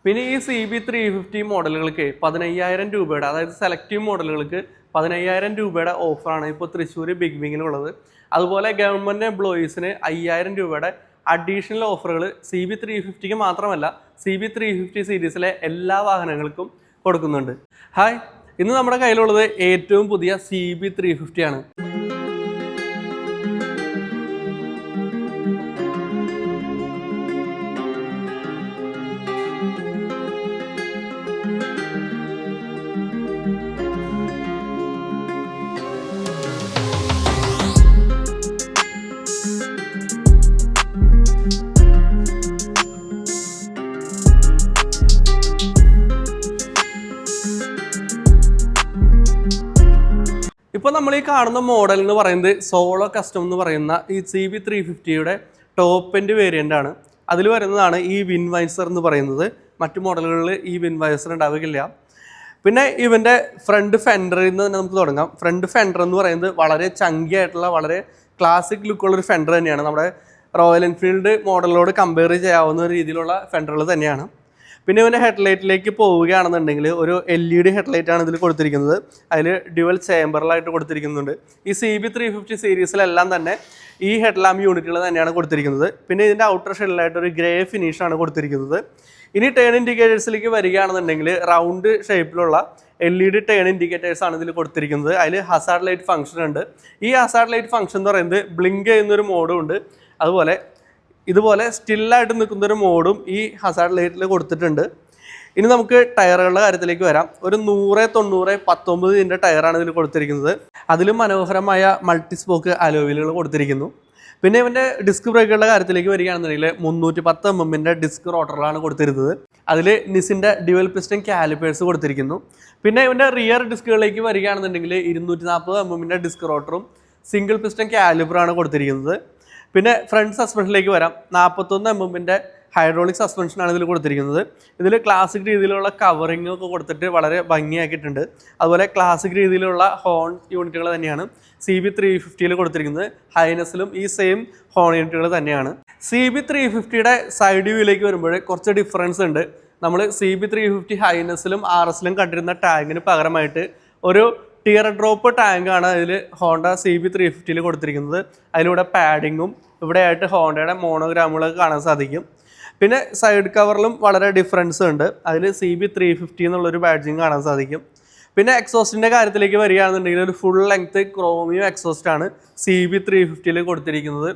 പിന്നെ ഈ CB350 മോഡലുകൾക്ക് 15,000 രൂപയുടെ, അതായത് സെലക്റ്റീവ് മോഡലുകൾക്ക് 15,000 രൂപയുടെ ഓഫറാണ് ഇപ്പോൾ തൃശ്ശൂർ ബിഗ് വിങ്ങിലുള്ളത്. അതുപോലെ ഗവൺമെൻറ് എംപ്ലോയീസിന് 5,000 രൂപയുടെ അഡീഷണൽ ഓഫറുകൾ CB350ക്ക് മാത്രമല്ല CB350 സീരീസിലെ എല്ലാ വാഹനങ്ങൾക്കും കൊടുക്കുന്നുണ്ട്. ഹായ്, ഇന്ന് നമ്മുടെ കയ്യിലുള്ളത് ഏറ്റവും പുതിയ CB350 ആണ്. ഇപ്പോൾ നമ്മൾ ഈ കാണുന്ന മോഡൽ എന്ന് പറയുന്നത് സോളോ കസ്റ്റം എന്ന് പറയുന്ന ഈ CB350യുടെ ടോപ്പ് എൻഡ് വേരിയൻ്റ് ആണ്. അതിൽ വരുന്നതാണ് ഈ വിൻവൈസർ എന്ന് പറയുന്നത്. മറ്റു മോഡലുകളിൽ ഈ വിൻവൈസർ ഉണ്ടാവുകയില്ല. പിന്നെ ഇവൻ്റെ ഫ്രണ്ട് ഫെൻഡറിൽ നിന്ന് തന്നെ നമുക്ക് തുടങ്ങാം. ഫ്രണ്ട് ഫെൻഡർ എന്ന് പറയുന്നത് വളരെ ചങ്കി ആയിട്ടുള്ള വളരെ ക്ലാസിക് ലുക്കുള്ളൊരു ഫെൻഡർ തന്നെയാണ്. നമ്മുടെ റോയൽ എൻഫീൽഡ് മോഡലിനോട് കമ്പയർ ചെയ്യാവുന്ന രീതിയിലുള്ള ഫെൻഡറുകൾ തന്നെയാണ്. പിന്നെ ഇവൻ്റെ ഹെഡ്ലൈറ്റിലേക്ക് പോവുകയാണെന്നുണ്ടെങ്കിൽ ഒരു LED ഹെഡ്ലൈറ്റാണ് ഇതിൽ കൊടുത്തിരിക്കുന്നത്. അതിൽ ഡ്യുവൽ ചേംബറിലായിട്ട് കൊടുത്തിരിക്കുന്നുണ്ട്. ഈ CB350 സീരീസിലെല്ലാം തന്നെ ഈ ഹെഡ് ലാമ്പ് യൂണിറ്റുകൾ തന്നെയാണ് കൊടുത്തിരിക്കുന്നത്. പിന്നെ ഇതിൻ്റെ ഔട്ടർ ഷെഡിലായിട്ട് ഒരു ഗ്രേ ഫിനിഷാണ് കൊടുത്തിരിക്കുന്നത്. ഇനി ടേൺ ഇൻഡിക്കേറ്റേഴ്സിലേക്ക് വരികയാണെന്നുണ്ടെങ്കിൽ റൗണ്ട് ഷേപ്പിലുള്ള LED ടേൺ ഇൻഡിക്കേറ്റേഴ്സ് ആണ് ഇതിൽ കൊടുത്തിരിക്കുന്നത്. അതിൽ ഹസാർഡ് ലൈറ്റ് ഫംഗ്ഷൻ ഉണ്ട്. ഈ ഹസാർഡ് ലൈറ്റ് ഫംഗ്ഷൻ എന്ന് പറയുന്നത് ബ്ലിങ്ക് ചെയ്യുന്നൊരു മോഡും ഉണ്ട്. അതുപോലെ ഇതുപോലെ സ്റ്റില്ലായിട്ട് നിൽക്കുന്നൊരു മോഡും ഈ ഹസാർഡ് ലൈറ്റിൽ കൊടുത്തിട്ടുണ്ട്. ഇനി നമുക്ക് ടയറുകളുടെ കാര്യത്തിലേക്ക് വരാം. ഒരു 100-90-19 ടയറാണ് ഇതിൽ കൊടുത്തിരിക്കുന്നത്. അതിലും മനോഹരമായ മൾട്ടി സ്പോക്ക് അലോയിലുകൾ കൊടുത്തിരിക്കുന്നു. പിന്നെ ഇവൻ്റെ ഡിസ്ക് ബ്രേക്കുകളുടെ കാര്യത്തിലേക്ക് വരികയാണെന്നുണ്ടെങ്കിൽ 310 mm ഡിസ്ക് റോട്ടറിലാണ് കൊടുത്തിരുന്നത്. അതിൽ നിസിൻ്റെ ഡ്യുവൽ പിസ്റ്റൺ കാലിപ്പേഴ്സ് കൊടുത്തിരിക്കുന്നു. പിന്നെ ഇവൻ്റെ റിയർ ഡിസ്കുകളിലേക്ക് വരികയാണെന്നുണ്ടെങ്കിൽ 240 mm ഡിസ്ക് റോട്ടറും സിംഗിൾ പിസ്റ്റൺ കാലിപ്പറാണ് കൊടുത്തിരിക്കുന്നത്. പിന്നെ ഫ്രണ്ട് സസ്പെൻഷനിലേക്ക് വരാം. 41 mm ഹൈഡ്രോളിക് സസ്പെൻഷനാണ് ഇതിൽ കൊടുത്തിരിക്കുന്നത്. ഇതിൽ ക്ലാസിക് രീതിയിലുള്ള കവറിംഗ് ഒക്കെ കൊടുത്തിട്ട് വളരെ ഭംഗിയാക്കിയിട്ടുണ്ട്. അതുപോലെ ക്ലാസിക് രീതിയിലുള്ള ഹോൺ യൂണിറ്റുകൾ തന്നെയാണ് CB350യിൽ കൊടുത്തിരിക്കുന്നത്. ഹൈനസിലും ഈ സെയിം ഹോൺ യൂണിറ്റുകൾ തന്നെയാണ്. CB350യുടെ സൈഡ് വ്യൂയിലേക്ക് വരുമ്പോൾ കുറച്ച് ഡിഫറൻസ് ഉണ്ട്. നമ്മൾ CB350 ഹൈനസിലും RSലും കണ്ടിരുന്ന ടാങ്കിന് പകരമായിട്ട് ഒരു ടിയർ ഡ്രോപ്പ് ടാങ്കാണ് അതിൽ ഹോണ്ട CB350യിൽ കൊടുത്തിരിക്കുന്നത്. അതിലൂടെ പാഡിങ്ങും ഇവിടെയായിട്ട് ഹോണ്ടയുടെ മോണോഗ്രാമുകളൊക്കെ കാണാൻ സാധിക്കും. പിന്നെ സൈഡ് കവറിലും വളരെ ഡിഫറൻസ് ഉണ്ട്. അതിൽ CB350 എന്നുള്ളൊരു ബാഡ്ജിങ് കാണാൻ സാധിക്കും. പിന്നെ എക്സോസ്റ്റിൻ്റെ കാര്യത്തിലേക്ക് വരികയാണെന്നുണ്ടെങ്കിൽ ഒരു ഫുൾ ലെങ്ത് ക്രോമിയം എക്സോസ്റ്റാണ് CB350യിൽ കൊടുത്തിരിക്കുന്നത്.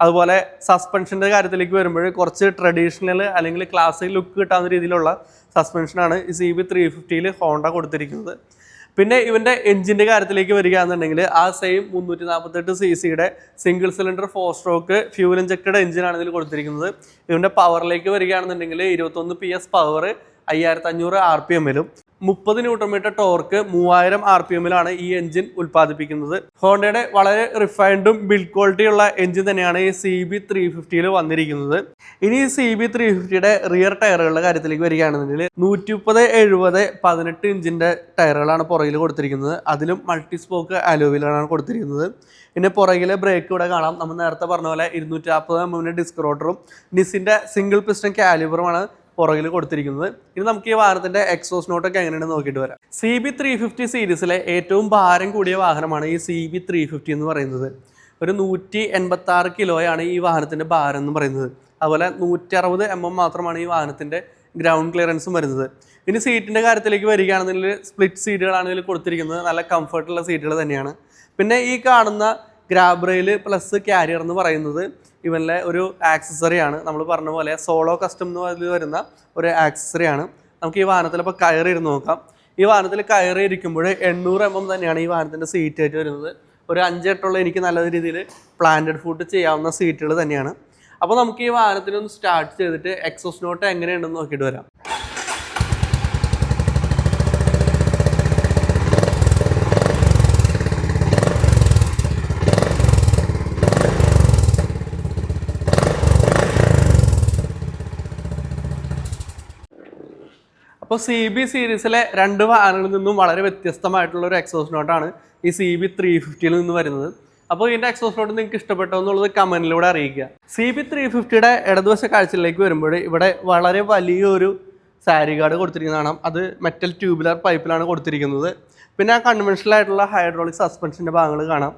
അതുപോലെ സസ്പെൻഷൻ്റെ കാര്യത്തിലേക്ക് വരുമ്പോൾ കുറച്ച് ട്രഡീഷണൽ അല്ലെങ്കിൽ ക്ലാസിക് ലുക്ക് കിട്ടാവുന്ന രീതിയിലുള്ള സസ്പെൻഷനാണ് ഈ CB350യിൽ ഹോണ്ട കൊടുത്തിരിക്കുന്നത്. പിന്നെ ഇവൻ്റെ എഞ്ചിൻ്റെ കാര്യത്തിലേക്ക് വരികയാണെന്നുണ്ടെങ്കിൽ ആ same 348 cc single cylinder 4 stroke fuel injected എഞ്ചിനാണ് ഇതിൽ കൊടുത്തിരിക്കുന്നത്. ഇവൻ്റെ പവറിലേക്ക് വരികയാണെന്നുണ്ടെങ്കിൽ 21 PS പവർ 5500 RPMലും 30 Nm ടോർക്ക് 3000 RPMലാണ് ഈ എഞ്ചിൻ ഉൽപ്പാദിപ്പിക്കുന്നത്. ഹോണ്ടയുടെ വളരെ റിഫൈൻഡും ബിൽഡ് ക്വാളിറ്റിയുള്ള എഞ്ചിൻ തന്നെയാണ് ഈ CB350യിൽ വന്നിരിക്കുന്നത്. ഇനി ഈ CB350യുടെ റിയർ ടയറുകളുടെ കാര്യത്തിലേക്ക് വരികയാണെന്നുണ്ടെങ്കിൽ 130-70-18 ടയറുകളാണ് പുറകിൽ കൊടുത്തിരിക്കുന്നത്. അതിലും മൾട്ടി സ്പോക്ക് അലോയിലാണ് കൊടുത്തിരിക്കുന്നത്. പിന്നെ പുറകിലെ ബ്രേക്ക് ഇവിടെ കാണാം. നമ്മൾ നേരത്തെ പറഞ്ഞ പോലെ 240 mm ഡിസ്ക് റോട്ടറും നിസിൻ്റെ സിംഗിൾ പിസ്റ്റൺ കാലിബറുമാണ് പുറകിൽ കൊടുത്തിരിക്കുന്നത്. ഇനി നമുക്ക് ഈ വാഹനത്തിൻ്റെ എക്സോസ് നോട്ടൊക്കെ എങ്ങനെയാണെന്ന് നോക്കിയിട്ട് വരാം. CB350 സീരീസിലെ ഏറ്റവും ഭാരം കൂടിയ വാഹനമാണ് ഈ CB350 എന്ന് പറയുന്നത്. ഒരു 186 കിലോയാണ് ഈ വാഹനത്തിൻ്റെ ഭാരം എന്ന് പറയുന്നത്. അതുപോലെ 160 mm മാത്രമാണ് ഈ വാഹനത്തിൻ്റെ ഗ്രൗണ്ട് ക്ലിയറൻസും വരുന്നത്. ഇനി സീറ്റിൻ്റെ കാര്യത്തിലേക്ക് വരികയാണെന്നുണ്ടെങ്കിൽ സ്പ്ലിറ്റ് സീറ്റുകളാണ് ഇതിൽ കൊടുത്തിരിക്കുന്നത്. നല്ല കംഫർട്ടുള്ള സീറ്റുകൾ തന്നെയാണ്. പിന്നെ ഈ കാണുന്ന ഗ്രാബ് റെയിൽ പ്ലസ് ക്യാരിയർ എന്ന് പറയുന്നത് ഇവനിലെ ഒരു ആക്സസറിയാണ്. നമ്മൾ പറഞ്ഞ പോലെ സോളോ കസ്റ്റം എന്ന് വരുന്ന ഒരു ആക്സസറിയാണ്. നമുക്ക് ഈ വാഹനത്തിൽ ഇപ്പോൾ കയറിയിരുന്ന് നോക്കാം. ഈ വാഹനത്തിൽ കയറിയിരിക്കുമ്പോൾ 800 mm തന്നെയാണ് ഈ വാഹനത്തിൻ്റെ സീറ്റ് ആയിട്ട് വരുന്നത്. ഒരു 5-8 എനിക്ക് നല്ല രീതിയിൽ പ്ലാന്റഡ് ഫുഡ് ചെയ്യാവുന്ന സീറ്റുകൾ തന്നെയാണ്. അപ്പോൾ നമുക്ക് ഈ വാഹനത്തിനൊന്ന് സ്റ്റാർട്ട് ചെയ്തിട്ട് എക്സോസ് നോട്ട് എങ്ങനെയുണ്ടെന്ന് നോക്കിയിട്ട് വരാം. അപ്പോൾ CB സീരീസിലെ 2 വാഹനങ്ങളിൽ നിന്നും വളരെ വ്യത്യസ്തമായിട്ടുള്ള ഒരു എക്സോസ് നോട്ടാണ് ഈ CB350യിൽ നിന്ന് വരുന്നത്. അപ്പോൾ ഇതിൻ്റെ എക്സോസ് നോട്ട് നിങ്ങൾക്ക് ഇഷ്ടപ്പെട്ടോ എന്നുള്ളത് കമൻറ്റിലൂടെ അറിയിക്കുക. CB350യുടെ ഇടതുവശ കാഴ്ചയിലേക്ക് വരുമ്പോൾ ഇവിടെ വളരെ വലിയൊരു സാരി ഗാർഡ് കൊടുത്തിരിക്കുന്നതാണ്. അത് മെറ്റൽ ട്യൂബുലർ പൈപ്പിലാണ് കൊടുത്തിരിക്കുന്നത്. പിന്നെ കൺവെൻഷണൽ ആയിട്ടുള്ള ഹൈഡ്രോളിക് സസ്പെൻഷൻ്റെ ഭാഗങ്ങൾ കാണാം.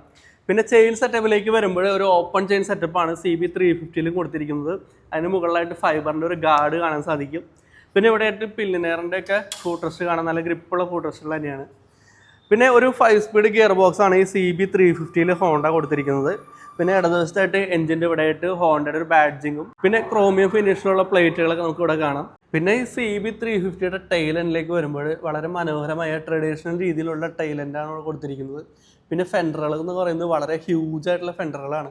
പിന്നെ ചെയിൻ സെറ്റപ്പിലേക്ക് വരുമ്പോൾ ഒരു ഓപ്പൺ ചെയിൻ സെറ്റപ്പാണ് CB350 കൊടുത്തിരിക്കുന്നത്. അതിന് മുകളിലായിട്ട് ഫൈബറിൻ്റെ ഒരു ഗാർഡ് കാണാൻ സാധിക്കും. പിന്നെ ഇവിടെ ആയിട്ട് പില്ലിനെയറിൻ്റെ ഒക്കെ ഫുട് റെസ്റ്റ് കാണാൻ നല്ല ഗ്രിപ്പുള്ള ഫുട് റെസ്റ്റുകൾ തന്നെയാണ്. പിന്നെ ഒരു 5 സ്പീഡ് ഗിയർ ബോക്സ് ആണ് ഈ CB350 ഹോണ്ട കൊടുത്തിരിക്കുന്നത്. പിന്നെ ഇടതുവശത്തായിട്ട് എഞ്ചിൻ്റെ ഇവിടെ ആയിട്ട് ഹോണ്ടയുടെ ഒരു ബാഡ്ജിങ്ങും പിന്നെ ക്രോമിയം ഫിനിഷിലുള്ള പ്ലേറ്റുകളൊക്കെ നമുക്ക് ഇവിടെ കാണാം. പിന്നെ ഈ CB350 ടൈൽ എൻഡിലേക്ക് വരുമ്പോൾ വളരെ മനോഹരമായ ട്രഡീഷണൽ രീതിയിലുള്ള ടൈൽ എൻഡാണ് ഇവിടെ കൊടുത്തിരിക്കുന്നത്. പിന്നെ ഫെൻഡറുകൾ എന്ന് പറയുന്നത് വളരെ ഹ്യൂജ് ആയിട്ടുള്ള ഫെൻഡറുകളാണ്.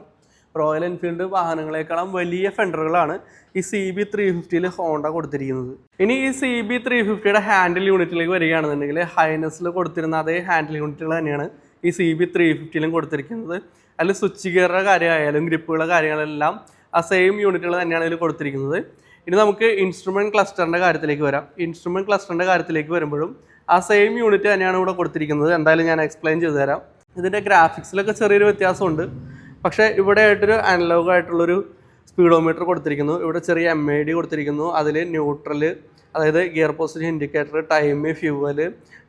റോയൽ എൻഫീൽഡ് വാഹനങ്ങളെക്കാളും വലിയ ഫെൻഡറുകളാണ് ഈ CB350 ഹോണ്ട കൊടുത്തിരിക്കുന്നത്. ഇനി ഈ CB350 ഹാൻഡിൽ യൂണിറ്റിലേക്ക് വരികയാണെന്നുണ്ടെങ്കിൽ ഹൈനസിൽ കൊടുത്തിരുന്ന അതേ ഹാൻഡിൽ യൂണിറ്റുകൾ തന്നെയാണ് ഈ CB350 കൊടുത്തിരിക്കുന്നത്. അതിൽ സ്വിച്ച് ഗിയറുടെ കാര്യമായാലും ഗ്രിപ്പുകളുടെ കാര്യങ്ങളെല്ലാം ആ സെയിം യൂണിറ്റുകൾ തന്നെയാണ് ഇതിൽ കൊടുത്തിരിക്കുന്നത്. ഇനി നമുക്ക് ഇൻസ്ട്രുമെൻറ്റ് ക്ലസ്റ്ററിൻ്റെ കാര്യത്തിലേക്ക് വരാം. ഇൻസ്ട്രുമെൻറ്റ് ക്ലസ്റ്ററിൻ്റെ കാര്യത്തിലേക്ക് വരുമ്പോഴും ആ സെയിം യൂണിറ്റ് തന്നെയാണ് ഇവിടെ കൊടുത്തിരിക്കുന്നത്. എന്തായാലും ഞാൻ എക്സ്പ്ലെയിൻ ചെയ്തു തരാം. ഇതിൻ്റെ ഗ്രാഫിക്സിലൊക്കെ ചെറിയൊരു വ്യത്യാസമുണ്ട്. പക്ഷേ ഇവിടെ ആയിട്ടൊരു അനലോഗ് ആയിട്ടുള്ളൊരു സ്പീഡോമീറ്റർ കൊടുത്തിരിക്കുന്നു. ഇവിടെ ചെറിയ MID കൊടുത്തിരിക്കുന്നു. അതിൽ ന്യൂട്രൽ, അതായത് gear position indicator, time, fuel,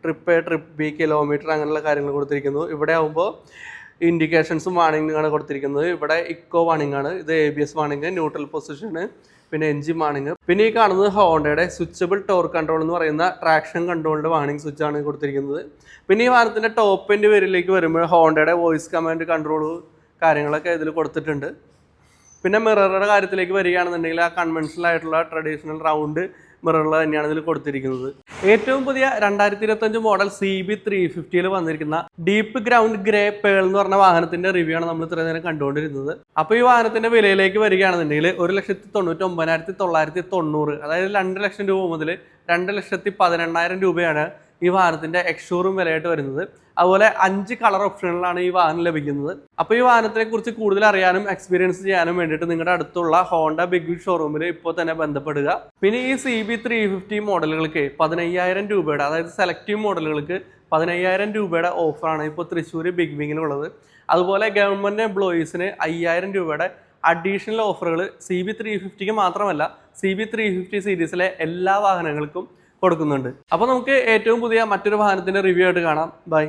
trip A, trip B, kilometre അങ്ങനെയുള്ള കാര്യങ്ങൾ കൊടുത്തിരിക്കുന്നു. ഇവിടെ ആകുമ്പോൾ ഇൻഡിക്കേഷൻസും വാണിംഗാണ് കൊടുത്തിരിക്കുന്നത്. ഇവിടെ ഇക്കോ വാണിംഗ് ആണ്, ഇത് ABS വാണിംഗ്, ന്യൂട്രൽ പൊസിഷന്, പിന്നെ എൻജിൻ വാണിംഗ്. പിന്നെ ഈ കാണുന്നത് ഹോണ്ടയുടെ സ്വിച്ചബിൾ ടോർക്ക് കൺട്രോൾ എന്ന് പറയുന്ന ട്രാക്ഷൻ കൺട്രോളിൻ്റെ വാണിംഗ് സ്വിച്ചാണ് കൊടുത്തിരിക്കുന്നത്. പിന്നെ ഈ വാഹനത്തിൻ്റെ ടോപ്പ് എൻഡ് വേരിയന്റിലേക്ക് വരുമ്പോൾ ഹോണ്ടയുടെ വോയിസ് കമാൻഡ് കൺട്രോൾ കാര്യങ്ങളൊക്കെ ഇതിൽ കൊടുത്തിട്ടുണ്ട്. പിന്നെ മിററുടെ കാര്യത്തിലേക്ക് വരികയാണെന്നുണ്ടെങ്കിൽ ആ കൺവെൻഷണൽ ആയിട്ടുള്ള ട്രഡീഷണൽ റൗണ്ട് മിററുകൾ തന്നെയാണ് ഇതിൽ കൊടുത്തിരിക്കുന്നത്. ഏറ്റവും പുതിയ 2025 മോഡൽ CB350 വന്നിരിക്കുന്ന ഡീപ്പ് ഗ്രൗണ്ട് ഗ്രേ പേൾ എന്ന് പറഞ്ഞ വാഹനത്തിന്റെ റിവ്യൂ ആണ് നമ്മൾ ഇത്രയും നേരം കണ്ടുകൊണ്ടിരുന്നത്. അപ്പോൾ ഈ വാഹനത്തിന്റെ വിലയിലേക്ക് വരികയാണെന്നുണ്ടെങ്കിൽ 1,99,990, അതായത് 2 ലക്ഷം രൂപ മുതൽ 2,18,000 രൂപയാണ് ഈ വാഹനത്തിന്റെ എക്സ്ഷോറൂം വിലയായിട്ട് വരുന്നത്. അതുപോലെ 5 കളർ ഓപ്ഷനുകളാണ് ഈ വാഹനം ലഭിക്കുന്നത്. അപ്പോൾ ഈ വാഹനത്തിനെ കുറിച്ച് കൂടുതൽ അറിയാനും എക്സ്പീരിയൻസ് ചെയ്യാനും വേണ്ടിയിട്ട് നിങ്ങളുടെ അടുത്തുള്ള ഹോണ്ട ബിഗ് വീൽ ഷോറൂമിൽ ഇപ്പോൾ തന്നെ ബന്ധപ്പെടുക. പിന്നെ ഈ CB350 മോഡലുകൾക്ക് 15,000 രൂപയുടെ, അതായത് സെലക്റ്റീവ് മോഡലുകൾക്ക് 15,000 രൂപയുടെ ഓഫറാണ് ഇപ്പോൾ തൃശ്ശൂർ ബിഗ് വിങ്ങിലുള്ളത്. അതുപോലെ ഗവൺമെൻറ് എംപ്ലോയീസിന് 5,000 രൂപയുടെ അഡീഷണൽ ഓഫറുകൾ CB350 മാത്രമല്ല CB350 സീരീസിലെ എല്ലാ വാഹനങ്ങൾക്കും കൊടുക്കുന്നുണ്ട്. അപ്പോൾ നമുക്ക് ഏറ്റവും പുതിയ മറ്റൊരു വാഹനത്തിൻ്റെ റിവ്യൂ ആയിട്ട് കാണാം. ബൈ.